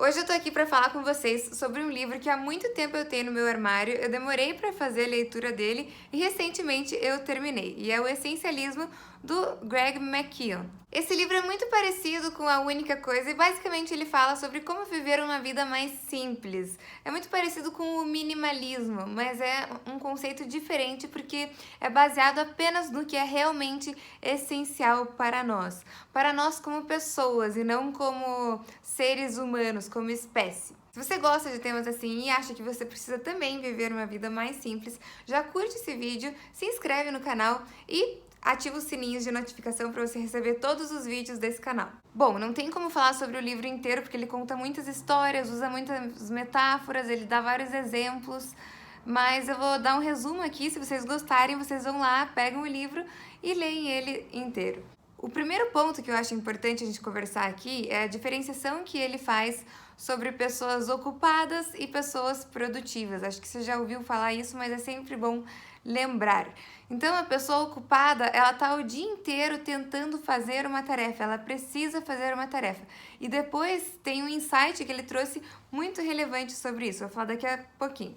Hoje eu tô aqui para falar com vocês sobre um livro que há muito tempo eu tenho no meu armário, eu demorei para fazer a leitura dele e recentemente eu terminei, e é o Essencialismo do Greg McKeown. Esse livro é muito parecido com A Única Coisa e basicamente ele fala sobre como viver uma vida mais simples. É muito parecido com o minimalismo, mas é um conceito diferente porque é baseado apenas no que é realmente essencial para nós como pessoas e não como seres humanos, como espécie. Se você gosta de temas assim e acha que você precisa também viver uma vida mais simples, já curte esse vídeo, se inscreve no canal e ativa os sininhos de notificação para você receber todos os vídeos desse canal. Bom, não tem como falar sobre o livro inteiro porque ele conta muitas histórias, usa muitas metáforas, ele dá vários exemplos, mas eu vou dar um resumo aqui. Se vocês gostarem, vocês vão lá, pegam o livro e leem ele inteiro. O primeiro ponto que eu acho importante a gente conversar aqui é a diferenciação que ele faz sobre pessoas ocupadas e pessoas produtivas. Acho que você já ouviu falar isso, mas é sempre bom lembrar. Então, a pessoa ocupada, ela tá o dia inteiro tentando fazer uma tarefa, ela precisa fazer uma tarefa. E depois tem um insight que ele trouxe muito relevante sobre isso, vou falar daqui a pouquinho.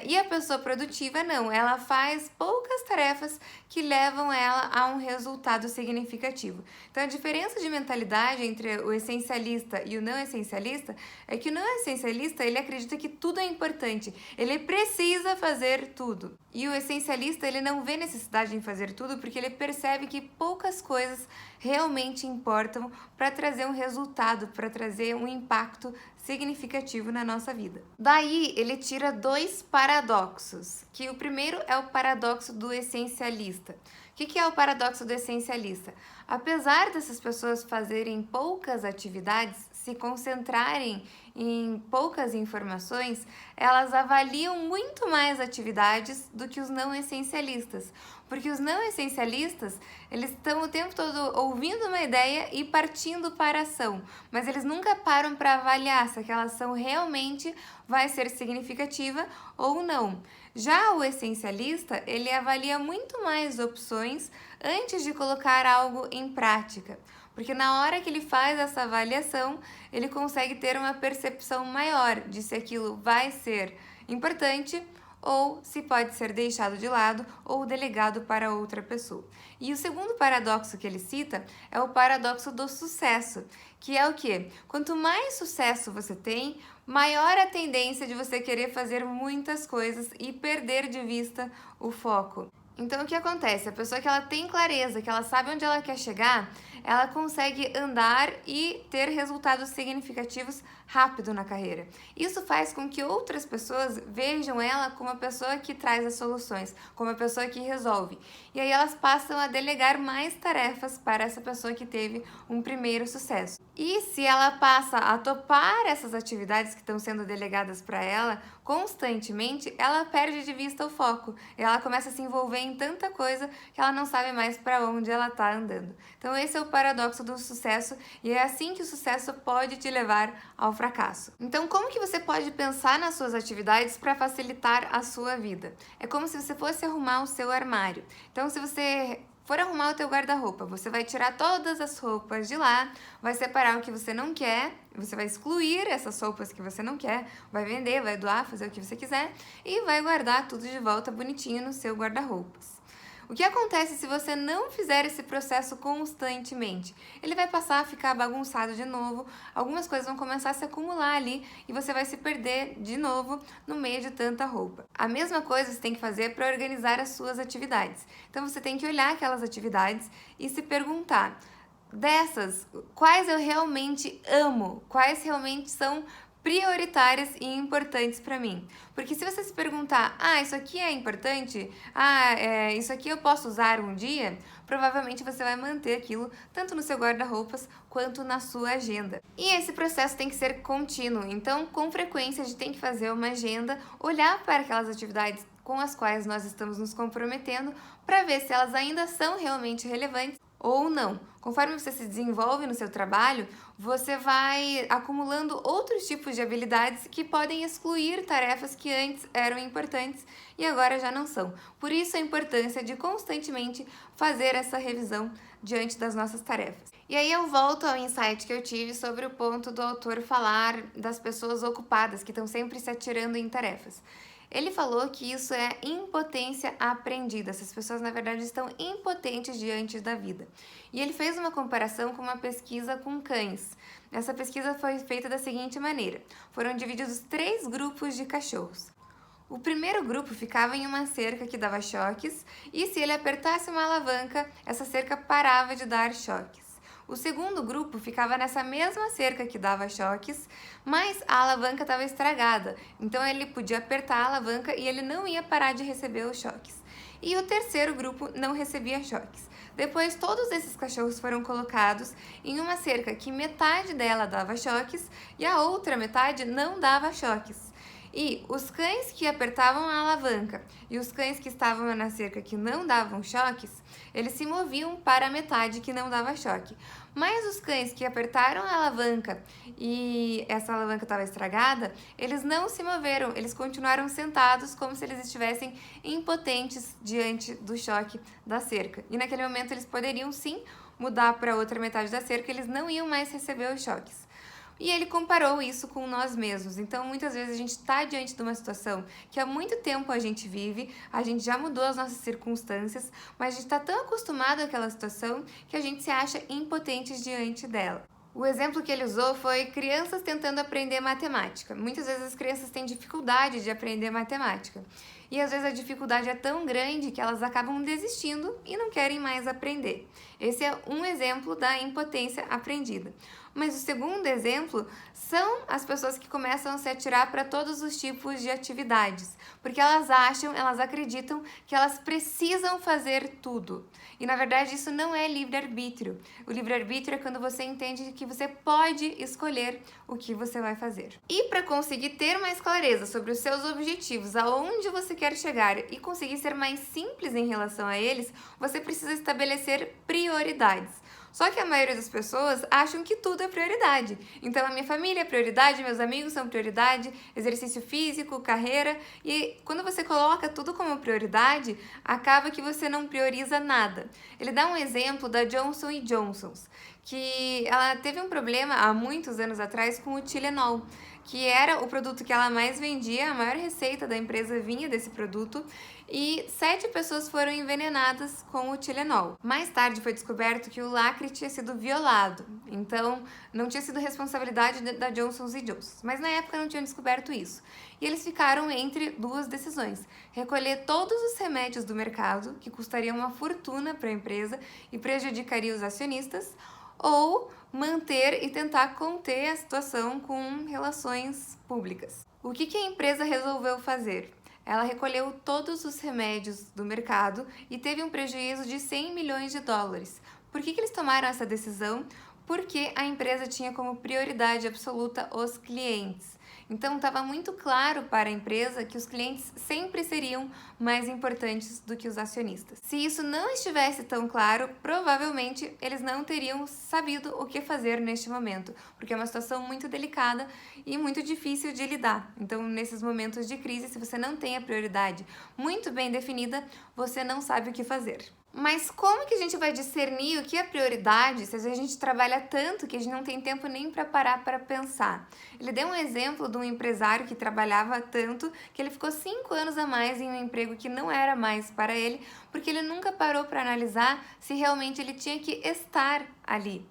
E a pessoa produtiva não, ela faz poucas tarefas que levam ela a um resultado significativo. Então a diferença de mentalidade entre o essencialista e o não essencialista é que o não essencialista ele acredita que tudo é importante, ele precisa fazer tudo. E o essencialista ele não vê necessidade em fazer tudo porque ele percebe que poucas coisas realmente importam para trazer um resultado, para trazer um impacto significativo na nossa vida. Daí ele tira dois paradoxos, que o primeiro é o paradoxo do essencialista. O que é o paradoxo do essencialista? Apesar dessas pessoas fazerem poucas atividades, se concentrarem em poucas informações, elas avaliam muito mais atividades do que os não essencialistas. Porque os não essencialistas, eles estão o tempo todo ouvindo uma ideia e partindo para a ação, mas eles nunca param para avaliar se aquela ação realmente vai ser significativa ou não. Já o essencialista, ele avalia muito mais opções antes de colocar algo em prática, porque na hora que ele faz essa avaliação, ele consegue ter uma percepção maior de se aquilo vai ser importante ou se pode ser deixado de lado ou delegado para outra pessoa. E o segundo paradoxo que ele cita é o paradoxo do sucesso, que é o quê? Quanto mais sucesso você tem, maior a tendência de você querer fazer muitas coisas e perder de vista o foco. Então, o que acontece? A pessoa que ela tem clareza, que ela sabe onde ela quer chegar, ela consegue andar e ter resultados significativos rápido na carreira. Isso faz com que outras pessoas vejam ela como a pessoa que traz as soluções, como a pessoa que resolve. E aí elas passam a delegar mais tarefas para essa pessoa que teve um primeiro sucesso. E se ela passa a topar essas atividades que estão sendo delegadas para ela constantemente, ela perde de vista o foco. E ela começa a se envolver em tanta coisa que ela não sabe mais para onde ela está andando. Então esse é o paradoxo do sucesso e é assim que o sucesso pode te levar ao fracasso. Então como que você pode pensar nas suas atividades para facilitar a sua vida? É como se você fosse arrumar o seu armário. Então se você for arrumar o teu guarda-roupa, você vai tirar todas as roupas de lá, vai separar o que você não quer, você vai excluir essas roupas que você não quer, vai vender, vai doar, fazer o que você quiser e vai guardar tudo de volta bonitinho no seu guarda-roupas. O que acontece se você não fizer esse processo constantemente? Ele vai passar a ficar bagunçado de novo, algumas coisas vão começar a se acumular ali e você vai se perder de novo no meio de tanta roupa. A mesma coisa você tem que fazer para organizar as suas atividades. Então você tem que olhar aquelas atividades e se perguntar, dessas, quais eu realmente amo, quais realmente são prioritárias e importantes para mim. Porque se você se perguntar, isso aqui é importante, isso aqui eu posso usar um dia, provavelmente você vai manter aquilo tanto no seu guarda-roupas quanto na sua agenda. E esse processo tem que ser contínuo, então com frequência a gente tem que fazer uma agenda, olhar para aquelas atividades com as quais nós estamos nos comprometendo para ver se elas ainda são realmente relevantes ou não. Conforme você se desenvolve no seu trabalho, você vai acumulando outros tipos de habilidades que podem excluir tarefas que antes eram importantes e agora já não são. Por isso a importância de constantemente fazer essa revisão diante das nossas tarefas. E aí eu volto ao insight que eu tive sobre o ponto do autor falar das pessoas ocupadas, que estão sempre se atirando em tarefas. Ele falou que isso é impotência aprendida. Essas pessoas, na verdade, estão impotentes diante da vida. E ele fez uma comparação com uma pesquisa com cães. Essa pesquisa foi feita da seguinte maneira: foram divididos 3 grupos de cachorros. O primeiro grupo ficava em uma cerca que dava choques, e se ele apertasse uma alavanca, essa cerca parava de dar choques. O segundo grupo ficava nessa mesma cerca que dava choques, mas a alavanca estava estragada, então ele podia apertar a alavanca e ele não ia parar de receber os choques. E o terceiro grupo não recebia choques. Depois, todos esses cachorros foram colocados em uma cerca que metade dela dava choques e a outra metade não dava choques. E os cães que apertavam a alavanca e os cães que estavam na cerca que não davam choques, eles se moviam para a metade que não dava choque. Mas os cães que apertaram a alavanca e essa alavanca estava estragada, eles não se moveram, eles continuaram sentados como se eles estivessem impotentes diante do choque da cerca. E naquele momento eles poderiam sim mudar para a outra metade da cerca, eles não iam mais receber os choques. E ele comparou isso com nós mesmos. Então, muitas vezes a gente está diante de uma situação que há muito tempo a gente vive, a gente já mudou as nossas circunstâncias, mas a gente está tão acostumado àquela situação que a gente se acha impotente diante dela. O exemplo que ele usou foi crianças tentando aprender matemática. Muitas vezes as crianças têm dificuldade de aprender matemática. E às vezes a dificuldade é tão grande que elas acabam desistindo e não querem mais aprender. Esse é um exemplo da impotência aprendida. Mas o segundo exemplo são as pessoas que começam a se atirar para todos os tipos de atividades, porque elas acreditam que elas precisam fazer tudo. E na verdade isso não é livre-arbítrio. O livre-arbítrio é quando você entende que você pode escolher o que você vai fazer. E para conseguir ter mais clareza sobre os seus objetivos, aonde você quer chegar e conseguir ser mais simples em relação a eles, você precisa estabelecer prioridades. Só que a maioria das pessoas acham que tudo é prioridade. Então a minha família é prioridade, meus amigos são prioridade, exercício físico, carreira. E quando você coloca tudo como prioridade, acaba que você não prioriza nada. Ele dá um exemplo da Johnson & Johnson, que ela teve um problema há muitos anos atrás com o Tylenol, que era o produto que ela mais vendia, a maior receita da empresa vinha desse produto, e 7 pessoas foram envenenadas com o Tylenol. Mais tarde foi descoberto que o lacre tinha sido violado, então não tinha sido responsabilidade da Johnson & Johnson, mas na época não tinham descoberto isso. E eles ficaram entre 2 decisões: recolher todos os remédios do mercado, que custariam uma fortuna para a empresa e prejudicaria os acionistas, ou manter e tentar conter a situação com relações públicas. O que a empresa resolveu fazer? Ela recolheu todos os remédios do mercado e teve um prejuízo de 100 milhões de dólares. Por que eles tomaram essa decisão? Porque a empresa tinha como prioridade absoluta os clientes. Então estava muito claro para a empresa que os clientes sempre seriam mais importantes do que os acionistas. Se isso não estivesse tão claro, provavelmente eles não teriam sabido o que fazer neste momento, porque é uma situação muito delicada e muito difícil de lidar. Então, nesses momentos de crise, se você não tem a prioridade muito bem definida, você não sabe o que fazer. Mas como que a gente vai discernir o que é prioridade se às vezes a gente trabalha tanto que a gente não tem tempo nem para parar para pensar? Ele deu um exemplo de um empresário que trabalhava tanto que ele ficou 5 anos a mais em um emprego que não era mais para ele, porque ele nunca parou para analisar se realmente ele tinha que estar ali.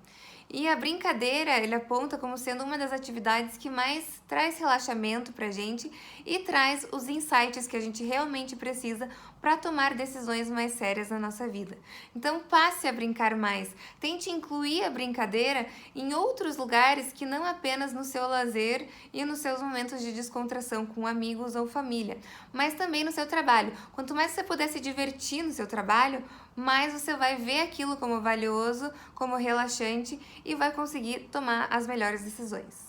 E a brincadeira ele aponta como sendo uma das atividades que mais traz relaxamento pra gente e traz os insights que a gente realmente precisa para tomar decisões mais sérias na nossa vida. Então passe a brincar mais, tente incluir a brincadeira em outros lugares que não apenas no seu lazer e nos seus momentos de descontração com amigos ou família, mas também no seu trabalho. Quanto mais você puder se divertir no seu trabalho, mais você vai ver aquilo como valioso, como relaxante e vai conseguir tomar as melhores decisões.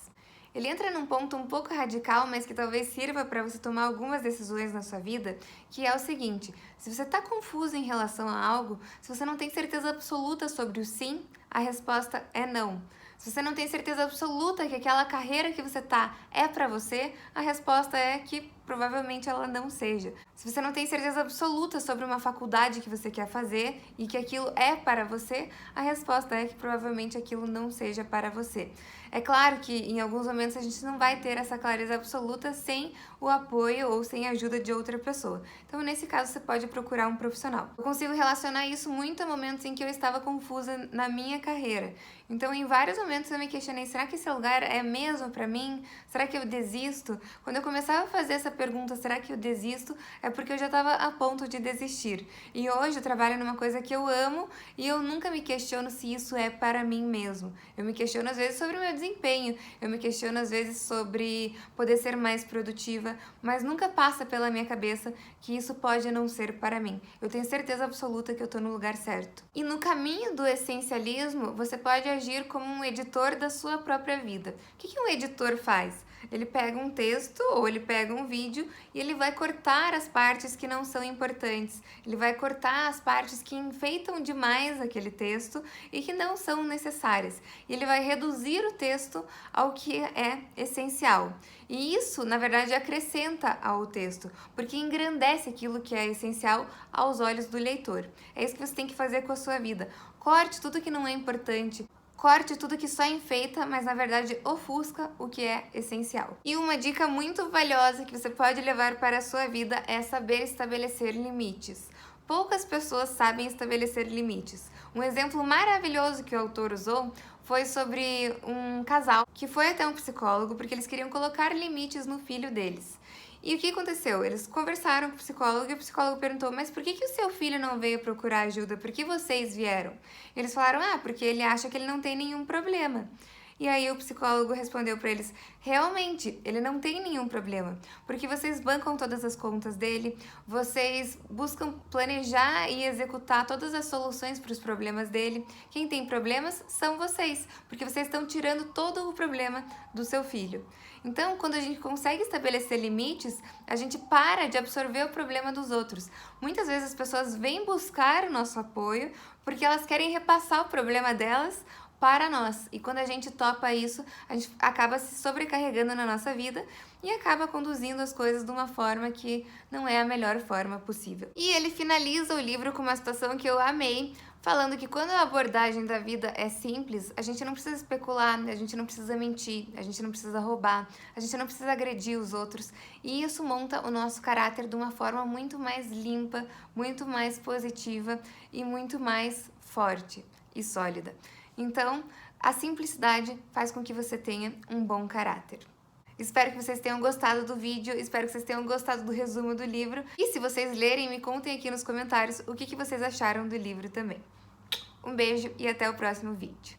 Ele entra num ponto um pouco radical, mas que talvez sirva para você tomar algumas decisões na sua vida, que é o seguinte: se você está confuso em relação a algo, se você não tem certeza absoluta sobre o sim, a resposta é não. Se você não tem certeza absoluta que aquela carreira que você tá é para você, a resposta é que provavelmente ela não seja. Se você não tem certeza absoluta sobre uma faculdade que você quer fazer e que aquilo é para você, a resposta é que provavelmente aquilo não seja para você. É claro que em alguns momentos a gente não vai ter essa clareza absoluta sem o apoio ou sem a ajuda de outra pessoa. Então, nesse caso, você pode procurar um profissional. Eu consigo relacionar isso muito a momentos em que eu estava confusa na minha carreira. Então, em vários momentos eu me questionei, será que esse lugar é mesmo para mim? Será que eu desisto? Quando eu começava a fazer essa pergunta, será que eu desisto? É porque eu já estava a ponto de desistir. E hoje eu trabalho numa coisa que eu amo e eu nunca me questiono se isso é para mim mesmo. Eu me questiono às vezes sobre o meu desempenho, eu me questiono às vezes sobre poder ser mais produtiva, mas nunca passa pela minha cabeça que isso pode não ser para mim. Eu tenho certeza absoluta que eu estou no lugar certo. E no caminho do essencialismo, você pode agir como um editor da sua própria vida. O que um editor faz? Ele pega um texto ou ele pega um vídeo e ele vai cortar as partes que não são importantes. Ele vai cortar as partes que enfeitam demais aquele texto e que não são necessárias. E ele vai reduzir o texto ao que é essencial. E isso, na verdade, acrescenta ao texto, porque engrandece aquilo que é essencial aos olhos do leitor. É isso que você tem que fazer com a sua vida. Corte tudo que não é importante. Corte tudo que só enfeita, mas na verdade ofusca o que é essencial. E uma dica muito valiosa que você pode levar para a sua vida é saber estabelecer limites. Poucas pessoas sabem estabelecer limites. Um exemplo maravilhoso que o autor usou foi sobre um casal que foi até um psicólogo porque eles queriam colocar limites no filho deles. E o que aconteceu? Eles conversaram com o psicólogo e o psicólogo perguntou, mas por que o seu filho não veio procurar ajuda? Por que vocês vieram? E eles falaram, porque ele acha que ele não tem nenhum problema. E aí o psicólogo respondeu para eles, realmente, ele não tem nenhum problema, porque vocês bancam todas as contas dele, vocês buscam planejar e executar todas as soluções para os problemas dele. Quem tem problemas são vocês, porque vocês estão tirando todo o problema do seu filho. Então, quando a gente consegue estabelecer limites, a gente para de absorver o problema dos outros. Muitas vezes as pessoas vêm buscar o nosso apoio porque elas querem repassar o problema delas para nós. E quando a gente topa isso, a gente acaba se sobrecarregando na nossa vida e acaba conduzindo as coisas de uma forma que não é a melhor forma possível. E ele finaliza o livro com uma situação que eu amei, falando que quando a abordagem da vida é simples, a gente não precisa especular, a gente não precisa mentir, a gente não precisa roubar, a gente não precisa agredir os outros. E isso monta o nosso caráter de uma forma muito mais limpa, muito mais positiva e muito mais forte e sólida. Então, a simplicidade faz com que você tenha um bom caráter. Espero que vocês tenham gostado do vídeo, espero que vocês tenham gostado do resumo do livro. E se vocês lerem, me contem aqui nos comentários o que vocês acharam do livro também. Um beijo e até o próximo vídeo.